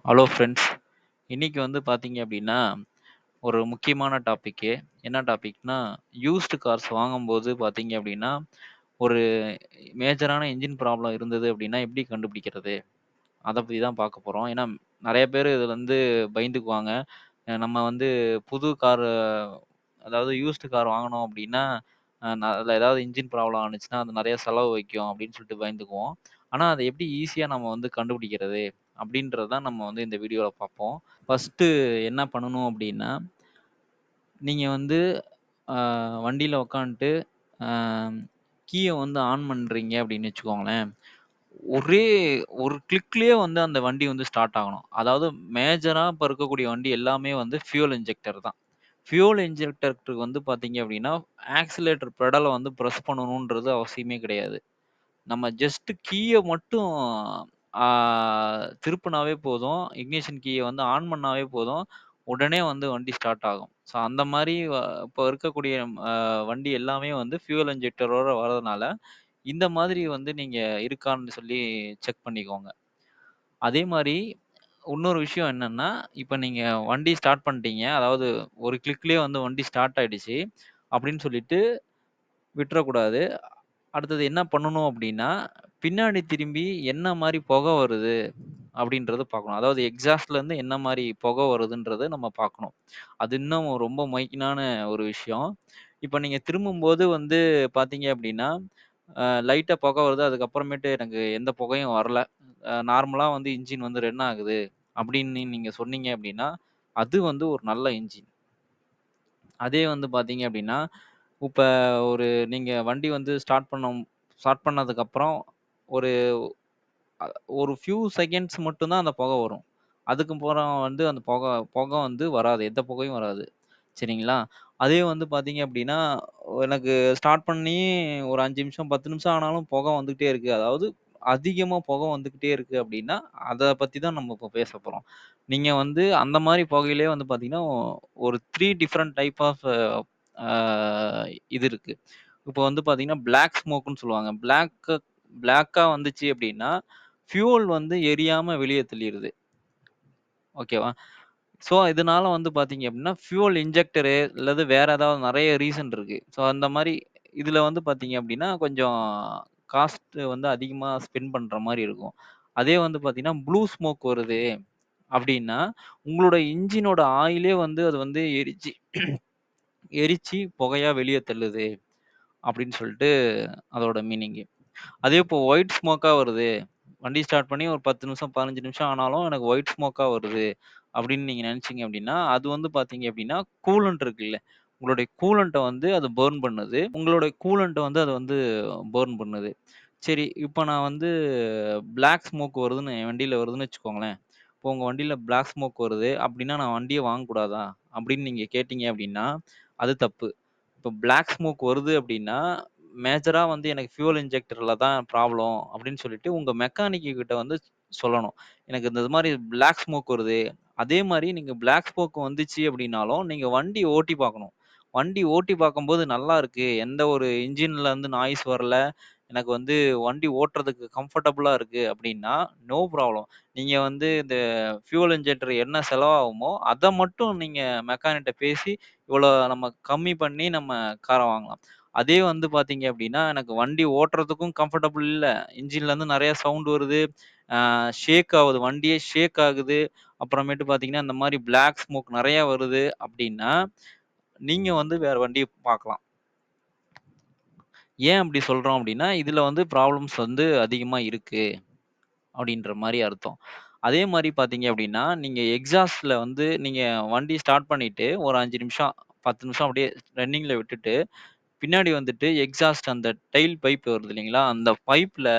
Hello friends. இன்னைக்கு வந்து பார்த்தீங்க அப்படின்னா, ஒரு முக்கியமான டாபிக்கு. என்ன டாபிக்னா, யூஸ்டு கார்ஸ் வாங்கும்போது பார்த்தீங்க அப்படின்னா, ஒரு மேஜரான என்ஜின் ப்ராப்ளம் இருந்தது அப்படின்னா, எப்படி கண்டுபிடிக்கிறது? அத பத்தி தான் பார்க்க போறோம். ஏன்னா, நெறைய பேரு இதுல வந்து பயந்துக்குவாங்க. நம்ம வந்து புது கார் அதாவது யூஸ்டு கார் வாங்குனோம் அப்படின்னா, அதுல ஏதாவது இன்ஜின் ப்ராப்ளம் ஆனுச்சுன்னா, அது நெறைய செலவு வைக்கும் அப்படின்னு சொல்லிட்டு பயந்துக்குவோம். ஆனா, அத எப்படி ஈஸியா நம்ம வந்து கண்டுபிடிக்கிறது? அப்படின்றது தான் நம்ம வந்து இந்த வீடியோல பார்ப்போம். ஃபர்ஸ்ட்டு என்ன பண்ணணும் அப்டின்னா, நீங்க வந்து அ வண்டியில உட்காந்துட்டு அ கீய வந்து ஆன் பண்றீங்க அப்டின்னு வச்சுக்கோங்களேன். ஒரே ஒரு கிளிக்லயே வந்து அந்த வண்டி வந்து ஸ்டார்ட் ஆகணும். அதாவது மேஜரா இப்ப இருக்கக்கூடிய வண்டி எல்லாமே வந்து ஃபியூயல் இன்ஜெக்டர் தான். ஃபியூயல் இன்ஜெக்டருக்கு வந்து பார்த்தீங்க அப்டின்னா, ஆக்ஸிலேட்டர் பெடல வந்து பிரஸ் பண்ணணுன்றது அவசியமே கிடையாது. நம்ம ஜஸ்ட் கீய மட்டும் ஆ திருப்புனாவே போதும். இக்னிஷன் கீய வந்து ஆன் பண்ணாவே போதும். உடனே வந்து வண்டி ஸ்டார்ட் ஆகும். ஸோ அந்த மாரி இப்போ இருக்கக்கூடிய வண்டி எல்லாமே வந்து ஃபியூயல் இன்ஜெக்டரோட வரதுனால, இந்த மாதிரி வந்து நீங்க இருக்கான்னு சொல்லி செக் பண்ணிக்கோங்க. அதே மாரி இன்னொரு விஷயம் என்னன்னா, இப்ப நீங்க வண்டி ஸ்டார்ட் பண்ணிட்டீங்க. அதாவது ஒரு கிளிக்லயே வந்து வண்டி ஸ்டார்ட் ஆயிடுச்சு. அப்படின்னு சொல்லிட்டு விட்டுறக்கூடாது. அடுத்தது என்ன பண்ணணும் அப்டின்னா, பின்னாடி திரும்பி என்ன மாரி புகை வருது அப்டின்றத பார்க்கணும். அதாவது எக்ஸாஸ்ட்லேருந்து என்ன மாரி புகை வருதுன்றத நம்ம பார்க்கணும். அது இன்னும் ரொம்ப மைல்டான ஒரு விஷயம். இப்ப நீங்க திரும்பும்போது வந்து பார்த்தீங்க அப்டின்னா, லைட்டா புகை வருது. அதுக்கப்புறமேட்டு எனக்கு எந்த புகையும் வரல. நார்மலா வந்து இன்ஜின் வந்து ரன் ஆகுது அப்டின்னு நீங்க சொன்னீங்க அப்டின்னா, அது வந்து ஒரு நல்ல இன்ஜின். அதே வந்து பார்த்தீங்க அப்டின்னா, இப்ப ஒரு நீங்க வண்டி வந்து ஸ்டார்ட் பண்ணதுக்கப்புறம் ஒரு அ ஒரு ஃபியூ செகண்ட்ஸ் மட்டும் தான் அந்த புகை வரும். அதுக்கப்புறம் வந்து அந்த புகை புகை வந்து வராது. எந்த புகையும் வராது. சரிங்களா? அதே வந்து பார்த்தீங்க அப்டின்னா, எனக்கு ஸ்டார்ட் பண்ணி ஒரு 5 நிமிஷம், 10 நிமிஷம் ஆனாலும் புகை வந்துகிட்டே இருக்கு. அதாவது அதிகமா புகை வந்துகிட்டே இருக்கு அப்டின்னா, அத பத்தி தான் நம்ம இப்ப பேசப் போறோம். நீங்க வந்து அந்த மாரி புகையிலயே வந்து பார்த்தீங்கன்னா, ஒரு 3 டிஃபரண்ட் டைப் ஆஃப் அ இது இருக்கு. இப்போ வந்து பார்த்தீங்கன்னா, பிளாக் ஸ்மோக்ன்னு சொல்லுவாங்க. பிளாக்கா வந்துச்சு அப்டின்னா, ஃபியூல் வந்து எரியாம வெளிய தள்ளிருது. ஓகேவா? ஸோ, இதனால வந்து பார்த்தீங்க அப்டின்னா, ஃபியூல் இன்ஜெக்டரு அல்லது வேற ஏதாவது நெறைய ரீசன் இருக்கு. ஸோ, அந்த மாரி இதுல வந்து பார்த்தீங்க அப்டின்னா, கொஞ்சம் காஸ்ட் வந்து அதிகமா ஸ்பெண்ட் பண்ற மாரி இருக்கும். அதே வந்து பார்த்தீங்கன்னா, ப்ளூ ஸ்மோக் வருது அப்டின்னா, உங்களோட இன்ஜினோட ஆயிலே வந்து அது வந்து எரிச்சு புகையா வெளிய தள்ளுது அப்டின்னு சொல்ட்டு அதோட மீனிங்கு. அதே இப்போ ஒயிட் ஸ்மோக்கா வருது. வண்டி ஸ்டார்ட் பண்ணி ஒரு 10 நிமிஷம், 15 நிமிஷம் ஆனாலும் எனக்கு ஒயிட் ஸ்மோக்கா வருது அப்படின்னு நீங்க நெனச்சீங்க அப்படின்னா, அது வந்து பார்த்தீங்க அப்படின்னா, கூலன்ட் இருக்குல்ல. உங்களுடைய கூலண்ட்ட வந்து அது பர்ன் பண்ணுது. உங்களுடைய கூலண்ட்ட வந்து அது வந்து பர்ன் பண்ணுது. சரி, இப்ப நான் வந்து பிளாக் ஸ்மோக் வருதுன்னு என் வண்டியில வருதுன்னு வச்சுக்கோங்களேன். இப்போ உங்க வண்டியில பிளாக் ஸ்மோக் வருது அப்படின்னா, நான் வண்டிய வாங்கக்கூடாதா? அப்படின்னு நீங்க கேட்டீங்க அப்படின்னா, அது தப்பு. இப்போ பிளாக் ஸ்மோக் வருது அப்படின்னா, மேஜரா வந்து எனக்கு ஃபியூயல் இன்ஜெக்டர்ல தான் ப்ராப்ளம் அப்படின்னு சொல்லிட்டு உங்க மெக்கானிக் கிட்ட வந்து சொல்லணும். எனக்கு இந்த இது மாரி பிளாக் ஸ்மோக் வருது. அதே மாரி நீங்க பிளாக் ஸ்மோக் வந்துச்சு அப்படின்னாலும், நீங்க வண்டி ஓட்டி பார்க்கணும். வண்டி ஓட்டி பார்க்கும்போது நல்லா இருக்கு. எந்த ஒரு இன்ஜின்ல இருந்து நாய்ஸ் வரல. எனக்கு வந்து வண்டி ஓட்டுறதுக்கு கம்ஃபர்டபுளா இருக்கு அப்படின்னா, நோ ப்ராப்ளம். நீங்க வந்து இந்த ஃபியூயல் இன்ஜெக்டர் என்ன செலவாகுமோ, அத மட்டும் நீங்க மெக்கானிக்ட்ட பேசி, இவ்வளோ நம்ம கம்மி பண்ணி நம்ம கார வாங்கலாம். அதே வந்து பார்த்தீங்க அப்டின்னா, எனக்கு வண்டி ஓட்டுறதுக்கும் கம்ஃபர்டபுள் இல்ல. இன்ஜின்லேருந்து நெறைய சவுண்ட் வருது. ஷேக் ஆவுது. வண்டியே ஷேக் ஆகுது. அப்புறமேட்டு பார்த்தீங்கன்னா, இந்த மாரி பிளாக் ஸ்மோக் நெறைய வருது அப்டின்னா, நீங்க வந்து வேற வண்டிய பார்க்கலாம். ஏன் அப்டி சொல்றோம் அப்டின்னா, இதுல வந்து ப்ராப்ளம்ஸ் வந்து அதிகமா இருக்கு. அப்டின்ற மாரி அர்த்தம். அதே மாரி பார்த்தீங்க அப்டின்னா, நீங்க எக்ஸாஸ்ட்ல வந்து நீங்க வண்டி ஸ்டார்ட் பண்ணிட்டு ஒரு 5 நிமிஷம், 10 நிமிஷம் அப்டியே ரன்னிங்ல விட்டுட்டு, பின்னாடி வந்துட்டு எக்ஸாஸ்ட் அந்த டெயில் பைப் வருது இல்லைங்களா? அந்த பைப்ல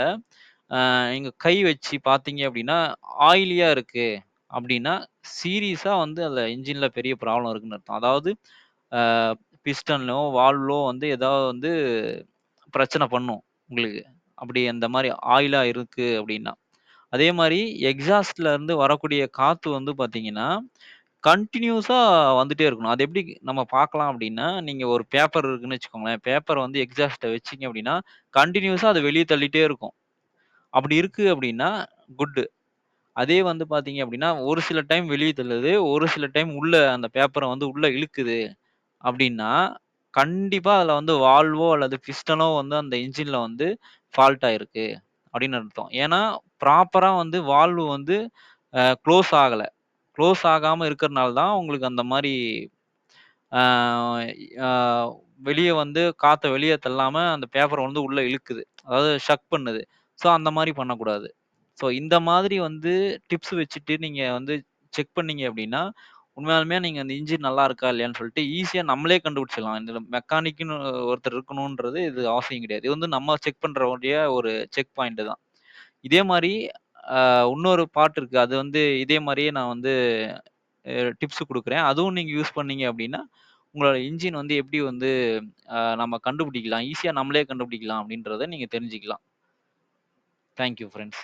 நீங்க கை வச்சு பார்த்தீங்க அப்டின்னா, ஆயிலியா இருக்கு அப்டின்னா, சீரியஸா வந்து அதுல இன்ஜின்ல பெரிய ப்ராப்ளம் இருக்குன்னு அர்த்தம். அதாவது அ பிஸ்டன்லோ, வால்வ்லோ வந்து ஏதாவது வந்து பிரச்சனை பண்ணும் உங்களுக்கு. அப்படி அந்த மாரி ஆயிலா இருக்கு அப்டின்னா. அதே மாரி எக்ஸாஸ்ட்ல இருந்து வரக்கூடிய காத்து வந்து பார்த்தீங்கன்னா, கன்டினியூஸா வந்துட்டே இருக்கணும். அது எப்படி நம்ம பார்க்கலாம் அப்டின்னா, நீங்க ஒரு பேப்பர் இருக்குன்னு வச்சுக்கோங்களேன். பேப்பர் வந்து எக்ஸாஸ்ட்ட வச்சீங்க அப்டின்னா, கன்டினியூஸா அத வெளிய தள்ளிட்டே இருக்கும். அப்படி இருக்கு அப்டின்னா, குட். அதே வந்து பார்த்தீங்க அப்டின்னா, ஒரு சில டைம் வெளிய தள்ளுது. ஒரு சில டைம் உள்ள அந்த பேப்பர வந்து உள்ள இழுக்குது அப்டின்னா, கண்டிப்பா அதுல வந்து வால்வோ அல்லது பிஸ்டனோ வந்து அந்த என்ஜின்ல வந்து ஃபால்ட் ஆயிருக்கு அப்டின்னு அர்த்தம். ஏன்னா, ப்ராப்பரா வந்து வால்வு வந்து குளோஸ் ஆகல. குளோஸ் ஆகாம இருக்கிறனால தான் உங்களுக்கு அந்த மாரி ஆ ஆ வெளிய வந்து காத்த வெளிய தள்ளாம அந்த பேப்பர வந்து உள்ள இழுக்குது. அதாவது ஷக் பண்ணுது. ஸோ அந்த மாரி பண்ணக்கூடாது. ஸோ இந்த மாதிரி வந்து டிப்ஸ் வச்சுட்டு நீங்க வந்து செக் பண்ணீங்க அப்டின்னா, உண்மையாலுமே நீங்க அந்த இன்ஜின் நல்லா இருக்கா இல்லையான்னு சொல்லிட்டு ஈஸியா நம்மளே கண்டுபிடிச்சிடலாம். இதுல மெக்கானிக்ன்னு ஒருத்தர் இருக்கணுன்றது இது அவசியம் கிடையாது. இது வந்து நம்ம செக் பண்ற வேண்டிய ஒரு செக் பாயிண்ட் தான். இதே மாரி இன்னொரு பார்ட் இருக்கு. அது வந்து இதே மாரியே நான் வந்து டிப்ஸ் குடுக்குறேன். அதுவும் நீங்க யூஸ் பண்ணீங்க அப்டின்னா, உங்களோட இன்ஜின் வந்து எப்படி வந்து நம்ம கண்டுபிடிக்கலாம். ஈஸியா நம்மளே கண்டுபிடிக்கலாம் அப்படின்றத நீங்க தெரிஞ்சுக்கலாம். Thank you friends.